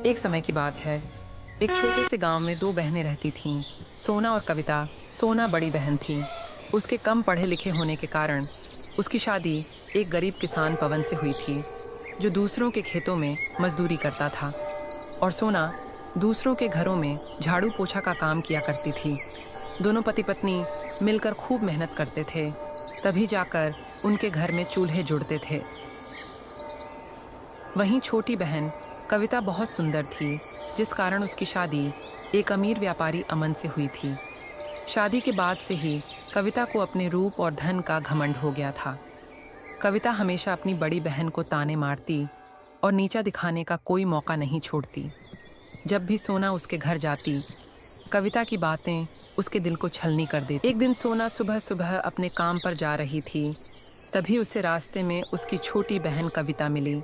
एक समय की बात है। एक छोटे से गांव में दो बहनें रहती थीं, सोना और कविता। सोना बड़ी बहन थी। उसके कम पढ़े लिखे होने के कारण उसकी शादी एक गरीब किसान पवन से हुई थी, जो दूसरों के खेतों में मजदूरी करता था। और सोना दूसरों के घरों में झाड़ू पोछा का काम किया करती थी। दोनों पति पत्नी मिलकर खूब मेहनत करते थे, तभी जाकर उनके घर में चूल्हे जुड़ते थे। वहीं छोटी बहन कविता बहुत सुंदर थी, जिस कारण उसकी शादी एक अमीर व्यापारी अमन से हुई थी। शादी के बाद से ही कविता को अपने रूप और धन का घमंड हो गया था। कविता हमेशा अपनी बड़ी बहन को ताने मारती और नीचा दिखाने का कोई मौका नहीं छोड़ती। जब भी सोना उसके घर जाती, कविता की बातें उसके दिल को छलनी कर देती। एक दिन सोना सुबह सुबह अपने काम पर जा रही थी, तभी उसे रास्ते में उसकी छोटी बहन कविता मिली।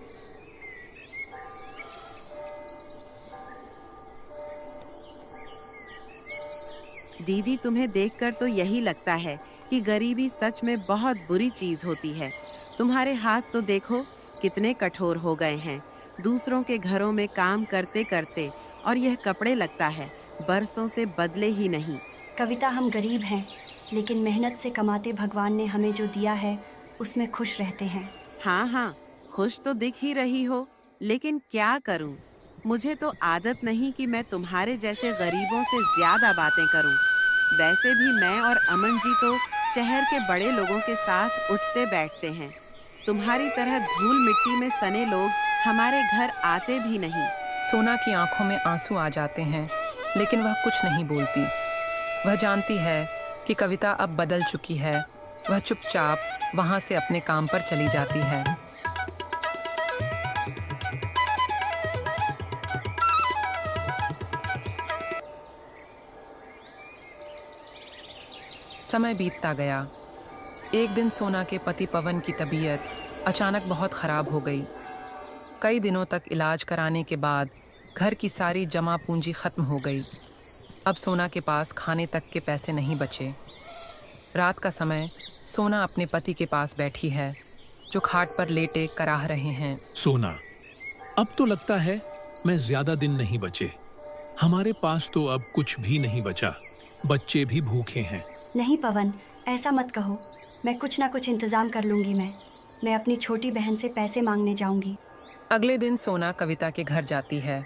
दीदी, तुम्हें देखकर तो यही लगता है कि गरीबी सच में बहुत बुरी चीज होती है। तुम्हारे हाथ तो देखो कितने कठोर हो गए हैं, दूसरों के घरों में काम करते करते। और यह कपड़े लगता है बरसों से बदले ही नहीं। कविता, हम गरीब हैं, लेकिन मेहनत से कमाते भगवान ने हमें जो दिया है उसमें खुश रहते हैं। हाँ हाँ, खुश तो दिख ही रही हो, लेकिन क्या करूं? मुझे तो आदत नहीं कि मैं तुम्हारे जैसे गरीबों से ज्यादा बातें करूं। वैसे भी मैं और अमन जी तो शहर के बड़े लोगों के साथ उठते बैठते हैं। तुम्हारी तरह धूल मिट्टी में सने लोग हमारे घर आते भी नहीं। सोना की आंखों में आंसू आ जाते हैं, लेकिन वह कुछ नहीं बोलती। वह जानती है कि कविता अब बदल चुकी है। वह चुपचाप वहां से अपने काम पर चली जाती है। समय बीतता गया। एक दिन सोना के पति पवन की तबीयत अचानक बहुत खराब हो गई। कई दिनों तक इलाज कराने के बाद घर की सारी जमा पूंजी खत्म हो गई। अब सोना के पास खाने तक के पैसे नहीं बचे। रात का समय सोना अपने पति के पास बैठी है, जो खाट पर लेटे कराह रहे हैं। सोना, अब तो लगता है मैं ज्यादा दिन नहीं बचे। हमारे पास तो अब कुछ भी नहीं बचा। बच्चे भी भूखे हैं। नहीं पवन, ऐसा मत कहो। मैं कुछ ना कुछ इंतजाम कर लूंगी। मैं अपनी छोटी बहन से पैसे मांगने जाऊंगी। अगले दिन सोना कविता के घर जाती है।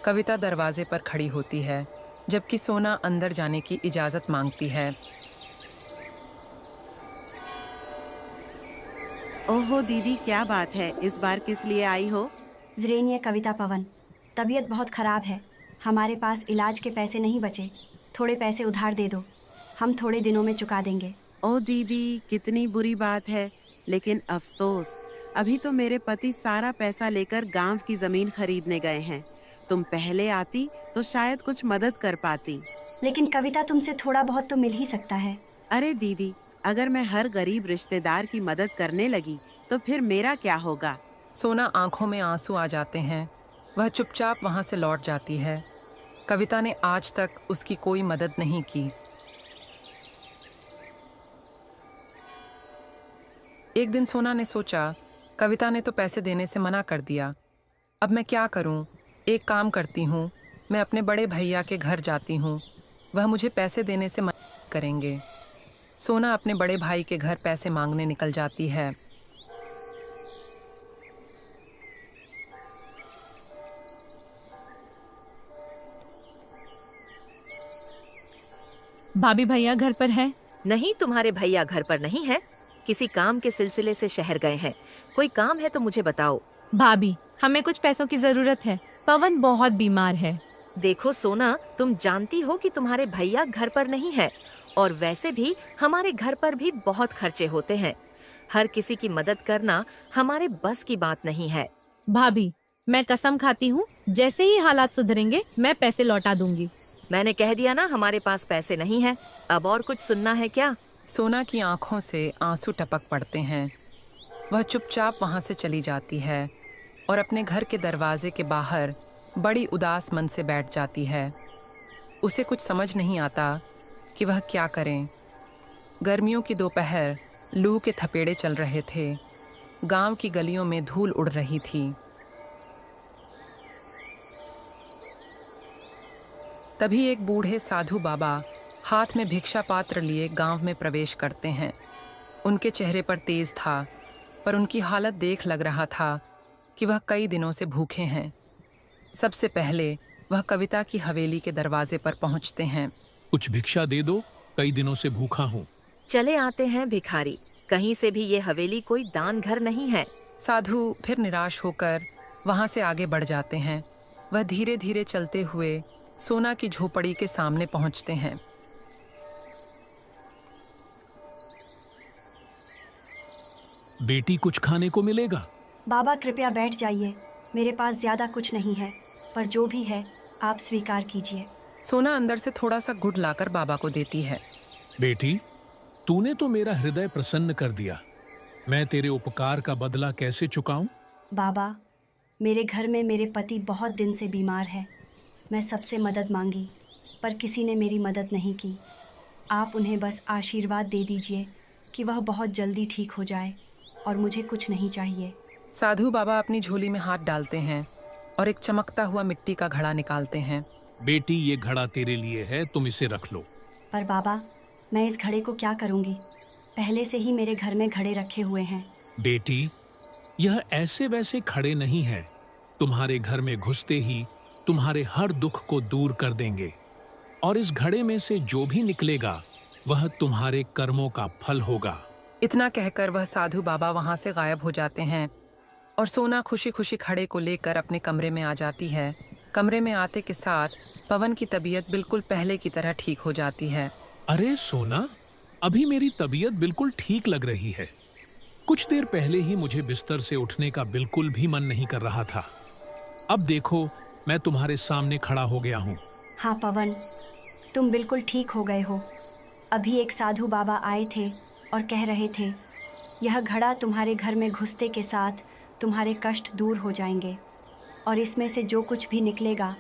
कविता दरवाजे पर खड़ी होती है, जबकि सोना अंदर जाने की इजाज़त मांगती है। ओहो दीदी, क्या बात है? इस बार किस लिए आई हो? ज़रेनिया कविता, पवन, तबीयत बहुत ख़राब है। हमारे पास इलाज के पैसे नहीं बचे। थोड़े पैसे उधार दे दो, हम थोड़े दिनों में चुका देंगे। ओ दीदी, कितनी बुरी बात है। लेकिन अफसोस, अभी तो मेरे पति सारा पैसा लेकर गांव की जमीन खरीदने गए हैं। तुम पहले आती तो शायद कुछ मदद कर पाती। लेकिन कविता, तुमसे थोड़ा बहुत तो मिल ही सकता है। अरे दीदी, अगर मैं हर गरीब रिश्तेदार की मदद करने लगी तो फिर मेरा क्या होगा? सोना आंखों में आंसू आ जाते हैं। वह चुपचाप वहां से लौट जाती है। कविता ने आज तक उसकी कोई मदद नहीं की। एक दिन सोना ने सोचा, कविता ने तो पैसे देने से मना कर दिया। अब मैं क्या करूं? एक काम करती हूं, मैं अपने बड़े भैया के घर जाती हूं। वह मुझे पैसे देने से मना करेंगे। सोना अपने बड़े भाई के घर पैसे मांगने निकल जाती है। भाभी भैया घर पर है? नहीं, तुम्हारे भैया घर पर नहीं है। किसी काम के सिलसिले से शहर गए हैं। कोई काम है तो मुझे बताओ। भाभी, हमें कुछ पैसों की जरूरत है। पवन बहुत बीमार है। देखो सोना, तुम जानती हो कि तुम्हारे भैया घर पर नहीं है, और वैसे भी हमारे घर पर भी बहुत खर्चे होते हैं। हर किसी की मदद करना हमारे बस की बात नहीं है। भाभी, मैं कसम खाती हूँ, जैसे ही हालात सुधरेंगे मैं पैसे लौटा दूंगी। मैंने कह दिया ना, हमारे पास पैसे नहीं है। अब और कुछ सुनना है क्या? सोना की आंखों से आंसू टपक पड़ते हैं। वह चुपचाप वहां से चली जाती है और अपने घर के दरवाजे के बाहर बड़ी उदास मन से बैठ जाती है। उसे कुछ समझ नहीं आता कि वह क्या करें। गर्मियों की दोपहर, लू के थपेड़े चल रहे थे। गांव की गलियों में धूल उड़ रही थी। तभी एक बूढ़े साधु बाबा हाथ में भिक्षा पात्र लिए गांव में प्रवेश करते हैं। उनके चेहरे पर तेज था, पर उनकी हालत देख लग रहा था कि वह कई दिनों से भूखे हैं। सबसे पहले वह कविता की हवेली के दरवाजे पर पहुंचते हैं। कुछ भिक्षा दे दो, कई दिनों से भूखा हूँ। चले आते हैं भिखारी, कहीं से भी ये हवेली कोई दान घर नहीं है। साधु फिर निराश होकर वहां से आगे बढ़ जाते हैं। वह धीरे धीरे चलते हुए सोना की झोपड़ी के सामने पहुंचते हैं। बेटी, कुछ खाने को मिलेगा? बाबा कृपया बैठ जाइए, मेरे पास ज़्यादा कुछ नहीं है, पर जो भी है आप स्वीकार कीजिए। सोना अंदर से थोड़ा सा गुड़ लाकर बाबा को देती है। बेटी, तूने तो मेरा हृदय प्रसन्न कर दिया। मैं तेरे उपकार का बदला कैसे चुकाऊं? बाबा, मेरे घर में मेरे पति बहुत दिन से बीमार है। मैं सबसे मदद मांगी, पर किसी ने मेरी मदद नहीं की। आप उन्हें बस आशीर्वाद दे दीजिए कि वह बहुत जल्दी ठीक हो जाए, और मुझे कुछ नहीं चाहिए। साधु बाबा अपनी झोली में हाथ डालते हैं और एक चमकता हुआ मिट्टी का घड़ा निकालते हैं। बेटी, ये घड़ा तेरे लिए है, तुम इसे रख लो। पर बाबा, मैं इस घड़े को क्या करूँगी? पहले से ही मेरे घर में घड़े रखे हुए हैं। बेटी, यह ऐसे वैसे खड़े नहीं हैं। तुम्हारे घर में घुसते ही तुम्हारे हर दुख को दूर कर देंगे, और इस घड़े में से जो भी निकलेगा वह तुम्हारे कर्मों का फल होगा। इतना कहकर वह साधु बाबा वहां से गायब हो जाते हैं और सोना खुशी खुशी घड़े को लेकर अपने कमरे में आ जाती है। कमरे में आते के साथ पवन की तबीयत बिल्कुल पहले की तरह ठीक हो जाती है। अरे सोना, अभी मेरी तबीयत बिल्कुल ठीक लग रही है। कुछ देर पहले ही मुझे बिस्तर से उठने का बिल्कुल भी मन नहीं कर रहा था। अब देखो, मैं तुम्हारे सामने खड़ा हो गया हूँ। हाँ पवन, तुम बिल्कुल ठीक हो गए हो। अभी एक साधु बाबा आए थे और कह रहे थे, यह घड़ा तुम्हारे घर में घुसते के साथ तुम्हारे कष्ट दूर हो जाएंगे, और इसमें से जो कुछ भी निकलेगा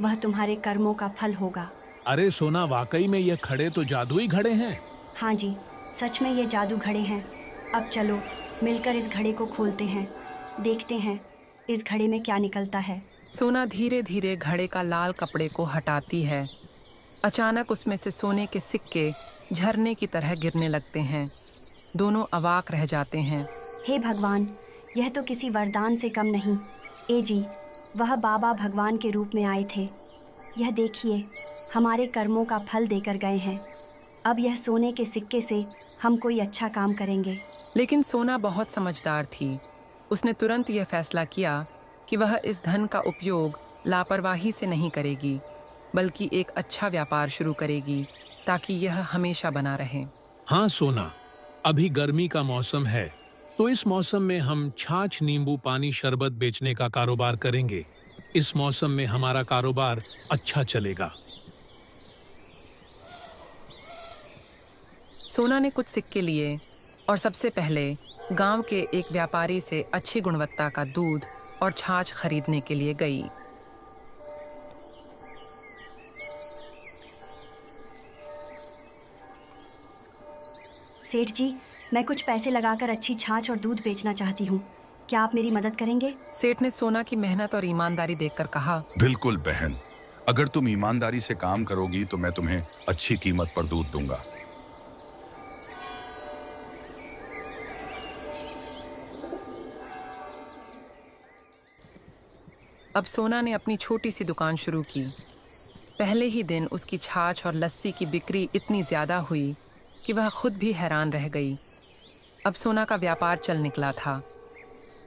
वह तुम्हारे कर्मों का फल होगा। अरे सोना, वाकई में यह खड़े तो जादुई घड़े हैं। हाँ जी, सच में ये जादू घड़े हैं। अब चलो मिलकर इस घड़े को खोलते हैं, देखते हैं इस घड़े में क्या निकलता है। सोना धीरे धीरे घड़े का लाल कपड़े को हटाती है। अचानक उसमें से सोने के सिक्के झरने की तरह गिरने लगते हैं। दोनों अवाक रह जाते हैं। हे भगवान, यह तो किसी वरदान से कम नहीं। ए जी, वह बाबा भगवान के रूप में आए थे। यह देखिए, हमारे कर्मों का फल देकर गए हैं। अब यह सोने के सिक्के से हम कोई अच्छा काम करेंगे। लेकिन सोना बहुत समझदार थी। उसने तुरंत यह फैसला किया कि वह इस धन का उपयोग लापरवाही से नहीं करेगी, बल्कि एक अच्छा व्यापार शुरू करेगी ताकि यह हमेशा बना रहे। हाँ सोना, अभी गर्मी का मौसम है, तो इस मौसम में हम छाछ, नींबू पानी, शरबत बेचने का कारोबार करेंगे। इस मौसम में हमारा कारोबार अच्छा चलेगा। सोना ने कुछ सिक्के लिए और सबसे पहले गांव के एक व्यापारी से अच्छी गुणवत्ता का दूध और छाछ खरीदने के लिए गई। सेठ जी, मैं कुछ पैसे लगाकर अच्छी छाछ और दूध बेचना चाहती हूँ। क्या आप मेरी मदद करेंगे? सेठ ने सोना की मेहनत और ईमानदारी देखकर कहा, बिल्कुल बहन, अगर तुम ईमानदारी से काम करोगी तो मैं तुम्हें अच्छी कीमत पर दूध दूंगा। अब सोना ने अपनी छोटी सी दुकान शुरू की। पहले ही दिन उसकी छाछ और लस्सी की बिक्री इतनी ज़्यादा हुई कि वह खुद भी हैरान रह गई। अब सोना का व्यापार चल निकला था।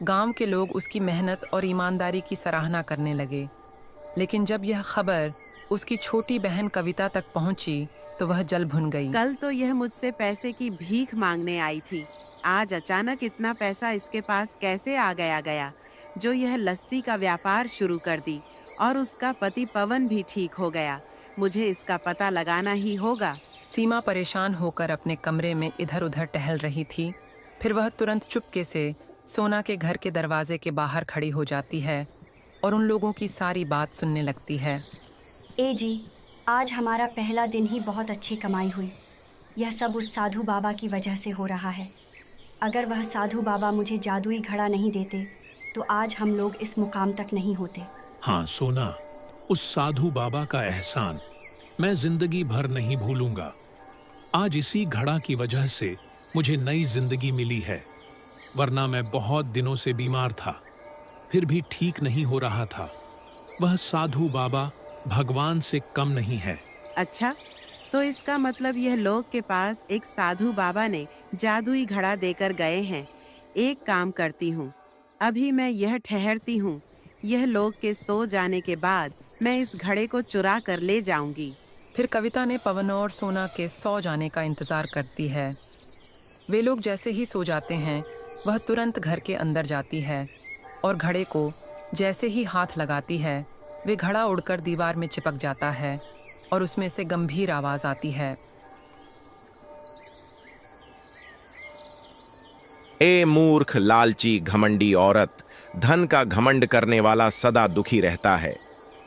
गांव के लोग उसकी मेहनत और ईमानदारी की सराहना करने लगे। लेकिन जब यह खबर उसकी छोटी बहन कविता तक पहुंची तो वह जल भुन गई। कल तो यह मुझसे पैसे की भीख मांगने आई थी, आज अचानक इतना पैसा इसके पास कैसे आ गया जो यह लस्सी का व्यापार शुरू कर दी, और उसका पति पवन भी ठीक हो गया। मुझे इसका पता लगाना ही होगा। सीमा परेशान होकर अपने कमरे में इधर उधर टहल रही थी। फिर वह तुरंत चुपके से सोना के घर के दरवाजे के बाहर खड़ी हो जाती है और उन लोगों की सारी बात सुनने लगती है। ए जी, आज हमारा पहला दिन ही बहुत अच्छी कमाई हुई। यह सब उस साधु बाबा की वजह से हो रहा है। अगर वह साधु बाबा मुझे जादुई घड़ा नहीं देते तो आज हम लोग इस मुकाम तक नहीं होते। हाँ सोना, उस साधु बाबा का एहसान मैं जिंदगी भर नहीं भूलूंगा। आज इसी घड़ा की वजह से मुझे नई जिंदगी मिली है, वरना मैं बहुत दिनों से बीमार था, फिर भी ठीक नहीं हो रहा था। वह साधु बाबा भगवान से कम नहीं है। अच्छा, तो इसका मतलब यह लोग के पास एक साधु बाबा ने जादुई घड़ा देकर गए हैं। एक काम करती हूँ, अभी मैं यह ठहरती हूँ। यह लोग के सो जाने के बाद मैं इस घड़े को चुरा कर ले जाऊंगी। फिर कविता ने पवन और सोना के सो जाने का इंतजार करती है। वे लोग जैसे ही सो जाते हैं, वह तुरंत घर के अंदर जाती है और घड़े को जैसे ही हाथ लगाती है, वे घड़ा उड़कर दीवार में चिपक जाता है और उसमें से गंभीर आवाज आती है। ए मूर्ख, लालची, घमंडी औरत, धन का घमंड करने वाला सदा दुखी रहता है।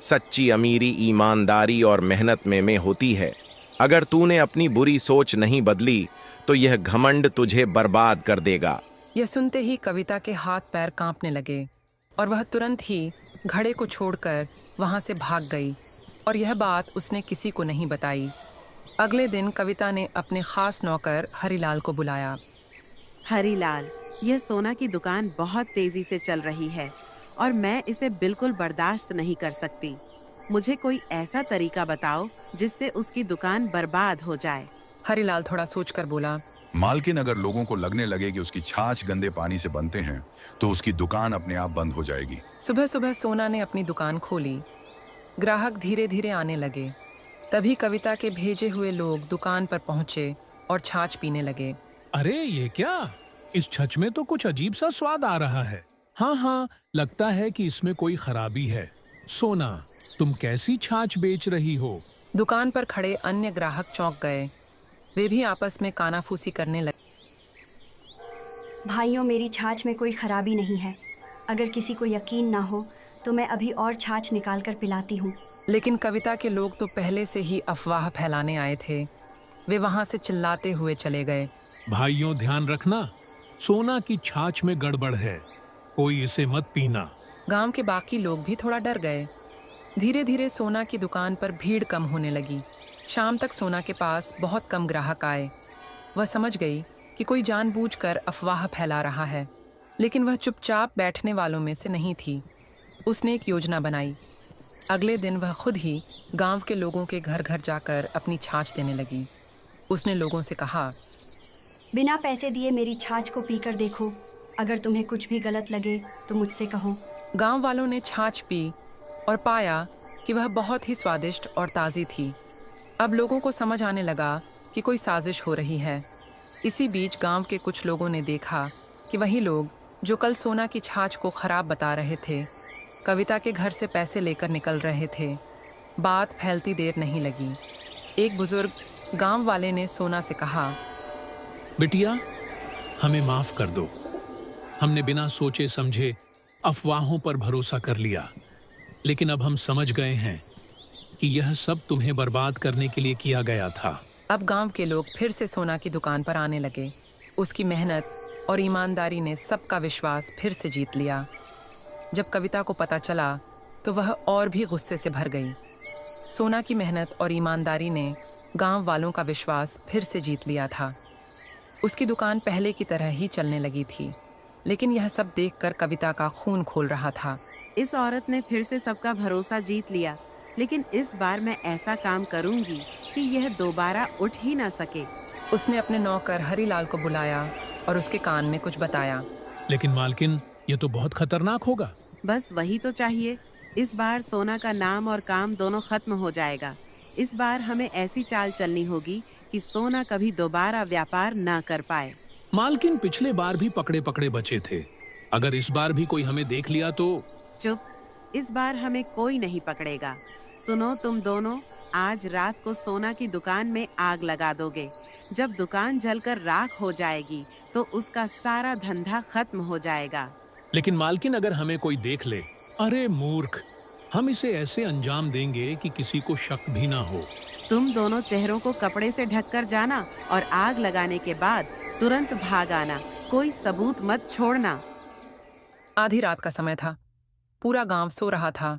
सच्ची अमीरी ईमानदारी और मेहनत में होती है। अगर तूने अपनी बुरी सोच नहीं बदली तो यह घमंड तुझे बर्बाद कर देगा। यह सुनते ही कविता के हाथ पैर कांपने लगे और वह तुरंत ही घड़े को छोड़कर वहां से भाग गई और यह बात उसने किसी को नहीं बताई। अगले दिन कविता ने अपने खास नौकर हरिलाल को बुलाया। हरिलाल, यह सोना की दुकान बहुत तेजी से चल रही है और मैं इसे बिल्कुल बर्दाश्त नहीं कर सकती। मुझे कोई ऐसा तरीका बताओ जिससे उसकी दुकान बर्बाद हो जाए। हरिलाल थोड़ा सोचकर बोला, मालकिन, अगर लोगों को लगने लगे कि उसकी छाछ गंदे पानी से बनते हैं तो उसकी दुकान अपने आप बंद हो जाएगी। सुबह सुबह सोना ने अपनी दुकान खोली। ग्राहक धीरे धीरे आने लगे। तभी कविता के भेजे हुए लोग दुकान पर पहुंचे और छाछ पीने लगे। अरे ये क्या, इस छछ में तो कुछ अजीब सा स्वाद आ रहा है। हाँ, लगता है कि इसमें कोई खराबी है। सोना, तुम कैसी छाछ बेच रही हो? दुकान पर खड़े अन्य ग्राहक चौंक गए। वे भी आपस में कानाफूसी करने लगे। भाइयों, मेरी छाछ में कोई खराबी नहीं है। अगर किसी को यकीन ना हो तो मैं अभी और छाछ निकाल कर पिलाती हूँ। लेकिन कविता के लोग तो पहले से ही अफवाह फैलाने आए थे। वे वहां से चिल्लाते हुए चले गए। भाइयों, ध्यान रखना, सोना की छाछ में गड़बड़ है, कोई इसे मत पीना। गांव के बाकी लोग भी थोड़ा डर गए। धीरे धीरे सोना की दुकान पर भीड़ कम होने लगी। शाम तक सोना के पास बहुत कम ग्राहक आए। वह समझ गई कि कोई जानबूझकर अफवाह फैला रहा है, लेकिन वह चुपचाप बैठने वालों में से नहीं थी। उसने एक योजना बनाई। अगले दिन वह खुद ही गांव के लोगों के घर घर जाकर अपनी छाछ देने लगी। उसने लोगों से कहा, बिना पैसे दिए मेरी छाछ को पीकर देखो। अगर तुम्हें कुछ भी गलत लगे तो मुझसे कहो। गांव वालों ने छाछ पी और पाया कि वह बहुत ही स्वादिष्ट और ताज़ी थी। अब लोगों को समझ आने लगा कि कोई साजिश हो रही है। इसी बीच गांव के कुछ लोगों ने देखा कि वही लोग जो कल सोना की छाछ को खराब बता रहे थे, कविता के घर से पैसे लेकर निकल रहे थे। बात फैलती देर नहीं लगी। एक बुजुर्ग गांव वाले ने सोना से कहा, बिटिया, हमें माफ कर दो। हमने बिना सोचे समझे अफवाहों पर भरोसा कर लिया, लेकिन अब हम समझ गए हैं कि यह सब तुम्हें बर्बाद करने के लिए किया गया था। अब गांव के लोग फिर से सोना की दुकान पर आने लगे। उसकी मेहनत और ईमानदारी ने सबका विश्वास फिर से जीत लिया। जब कविता को पता चला तो वह और भी गुस्से से भर गई। सोना की मेहनत और ईमानदारी ने गांव वालों का विश्वास फिर से जीत लिया था। उसकी दुकान पहले की तरह ही चलने लगी थी, लेकिन यह सब देखकर कविता का खून खोल रहा था। इस औरत ने फिर से सबका भरोसा जीत लिया, लेकिन इस बार मैं ऐसा काम करूंगी कि यह दोबारा उठ ही ना सके। उसने अपने नौकर हरिलाल को बुलाया और उसके कान में कुछ बताया। लेकिन मालकिन, ये तो बहुत खतरनाक होगा। बस वही तो चाहिए। इस बार सोना का नाम और काम दोनों खत्म हो जाएगा। इस बार हमें ऐसी चाल चलनी होगी कि सोना कभी दोबारा व्यापार ना कर पाए। मालकिन, पिछले बार भी पकड़े पकड़े बचे थे। अगर इस बार भी कोई हमें देख लिया तो? चुप, इस बार हमें कोई नहीं पकड़ेगा। सुनो तुम दोनों, आज रात को सोना की दुकान में आग लगा दोगे। जब दुकान जलकर राख हो जाएगी तो उसका सारा धंधा खत्म हो जाएगा। लेकिन मालकिन, अगर हमें कोई देख ले? अरे मूर्ख, हम इसे ऐसे अंजाम देंगे कि किसी को शक भी ना हो। तुम दोनों चेहरों को कपड़े से ढककर जाना और आग लगाने के बाद तुरंत भाग आना। कोई सबूत मत छोड़ना। आधी रात का समय था। पूरा गांव सो रहा था।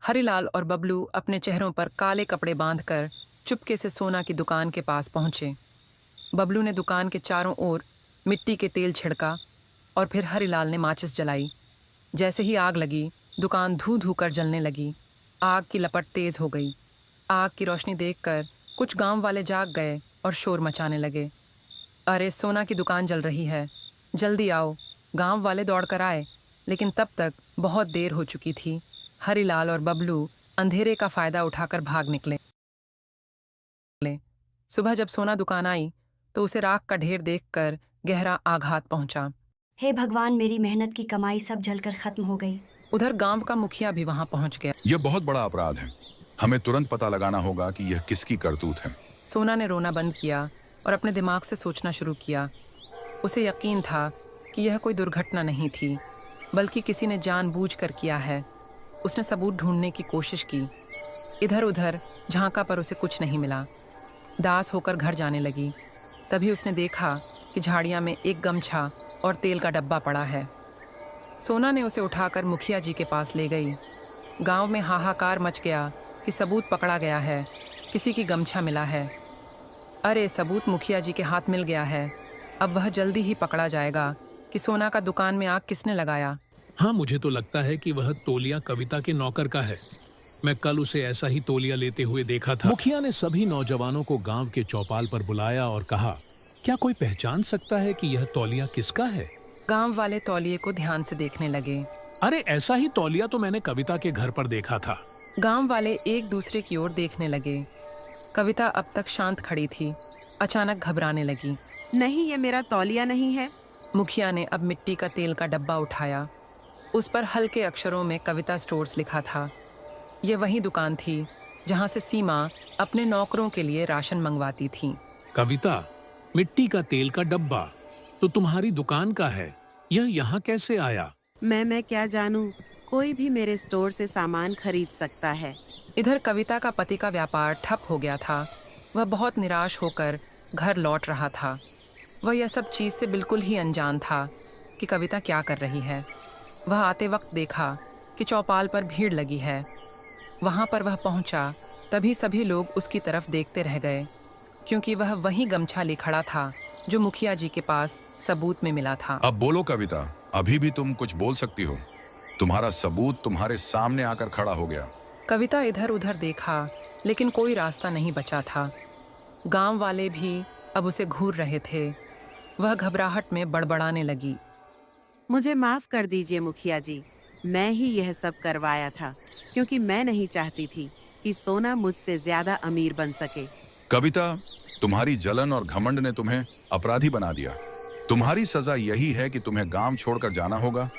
हरिलाल और बबलू अपने चेहरों पर काले कपड़े बांधकर चुपके से सोना की दुकान के पास पहुंचे। बबलू ने दुकान के चारों ओर मिट्टी के तेल छिड़का और फिर हरिलाल ने माचिस जलाई। जैसे ही आग लगी, दुकान धू धू कर जलने लगी। आग की लपट तेज हो गई। आग की रोशनी देखकर कुछ गांव वाले जाग गए और शोर मचाने लगे। अरे, सोना की दुकान जल रही है, जल्दी आओ। गांव वाले दौड़कर आए, लेकिन तब तक बहुत देर हो चुकी थी। हरिलाल और बबलू अंधेरे का फायदा उठाकर भाग निकले। सुबह जब सोना दुकान आई तो उसे राख का ढेर देखकर गहरा आघात पहुंचा। हे भगवान, मेरी मेहनत की कमाई सब जलकर खत्म हो गई। उधर गांव का मुखिया भी वहां पहुंच गया। यह बहुत बड़ा अपराध है। हमें तुरंत पता लगाना होगा कि यह किसकी करतूत है। सोना ने रोना बंद किया और अपने दिमाग से सोचना शुरू किया। उसे यकीन था कि यह कोई दुर्घटना नहीं थी, बल्कि किसी ने जानबूझकर किया है। उसने सबूत ढूंढने की कोशिश की। इधर उधर झांका पर उसे कुछ नहीं मिला। दास होकर घर जाने लगी। तभी उसने देखा कि झाड़ियाँ में एक गमछा और तेल का डब्बा पड़ा है। सोना ने उसे उठाकर मुखिया जी के पास ले गई। गांव में हाहाकार मच गया कि सबूत पकड़ा गया है, किसी की गमछा मिला है। अरे, सबूत मुखिया जी के हाथ मिल गया है। अब वह जल्दी ही पकड़ा जाएगा कि सोना का दुकान में आग किसने लगाया। हाँ, मुझे तो लगता है कि वह तौलिया कविता के नौकर का है। मैं कल उसे ऐसा ही तौलिया लेते हुए देखा था। मुखिया ने सभी नौजवानों को गांव के चौपाल पर बुलाया और कहा, क्या कोई पहचान सकता है कि यह तौलिया किसका है? गांव वाले तौलिए को ध्यान से देखने लगे। अरे, ऐसा ही तौलिया तो मैंने कविता के घर पर देखा था। गांव वाले एक दूसरे की ओर देखने लगे। कविता अब तक शांत खड़ी थी, अचानक घबराने लगी। नहीं, ये मेरा तौलिया नहीं है। मुखिया ने अब मिट्टी का तेल का डब्बा उठाया। उस पर हल्के अक्षरों में कविता स्टोर्स लिखा था। ये वही दुकान थी जहां से सीमा अपने नौकरों के लिए राशन मंगवाती थी। कविता, मिट्टी का तेल का डब्बा तो तुम्हारी दुकान का है। यह यहाँ कैसे आया? मैं क्या जानूं, कोई भी मेरे स्टोर से सामान खरीद सकता है। इधर कविता का पति का व्यापार ठप हो गया था। वह बहुत निराश होकर घर लौट रहा था। वह यह सब चीज़ से बिल्कुल ही अनजान था कि कविता क्या कर रही है। वह आते वक्त देखा कि चौपाल पर भीड़ लगी है। वहाँ पर वह पहुँचा, तभी सभी लोग उसकी तरफ देखते रह गए, क्योंकि वह वही गमछा ले खड़ा था जो मुखिया जी के पास सबूत में मिला था। अब बोलो कविता, अभी भी तुम कुछ बोल सकती हो। तुम्हारा सबूत तुम्हारे सामने आकर खड़ा हो गया। कविता इधर उधर देखा, लेकिन कोई रास्ता नहीं बचा था। गांव वाले भी अब उसे घूर रहे थे। वह घबराहट में बड़बड़ाने लगी। मुझे माफ कर दीजिए मुखिया जी, मैं ही यह सब करवाया था, क्योंकि मैं नहीं चाहती थी कि सोना मुझसे ज्यादा अमीर बन सके। कविता, तुम्हारी जलन और घमंड ने तुम्हें अपराधी बना दिया। तुम्हारी सजा यही है कि तुम्हें गांव छोड़कर जाना होगा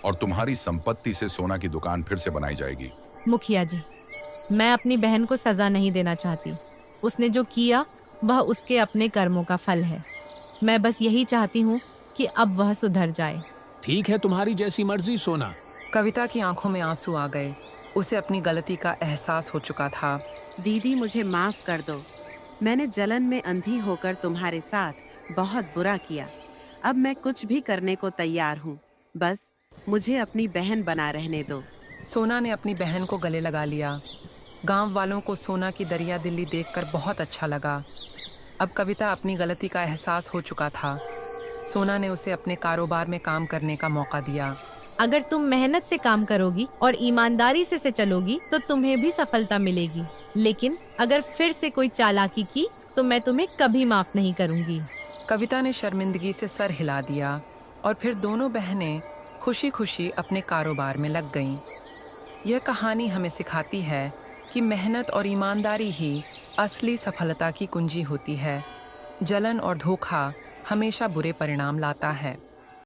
और तुम्हारी संपत्ति से सोना की दुकान फिर से बनाई जाएगी। मुखिया जी, मैं अपनी बहन को सजा नहीं देना चाहती। उसने जो किया वह उसके अपने कर्मों का फल है। मैं बस यही चाहती हूँ कि अब वह सुधर जाए। ठीक है, तुम्हारी जैसी मर्जी सोना। कविता की आंखों में आंसू आ गए। उसे अपनी गलती का एहसास हो चुका था। दीदी, मुझे माफ कर दो। मैंने जलन में अंधी होकर तुम्हारे साथ बहुत बुरा किया। अब मैं कुछ भी करने को तैयार हूँ। बस मुझे अपनी बहन बना रहने दो। सोना ने अपनी बहन को गले लगा लिया। गांव वालों को सोना की दरिया दिली देखकर बहुत अच्छा लगा। अब कविता अपनी गलती का एहसास हो चुका था। सोना ने उसे अपने कारोबार में काम करने का मौका दिया। अगर तुम मेहनत से काम करोगी और ईमानदारी से चलोगी तो तुम्हें भी सफलता मिलेगी। लेकिन अगर फिर से कोई चालाकी की तो मैं तुम्हें कभी माफ नहीं करूंगी। कविता ने शर्मिंदगी से सर हिला दिया और फिर दोनों बहनें खुशी खुशी अपने कारोबार में लग गईं। यह कहानी हमें सिखाती है कि मेहनत और ईमानदारी ही असली सफलता की कुंजी होती है। जलन और धोखा हमेशा बुरे परिणाम लाता है।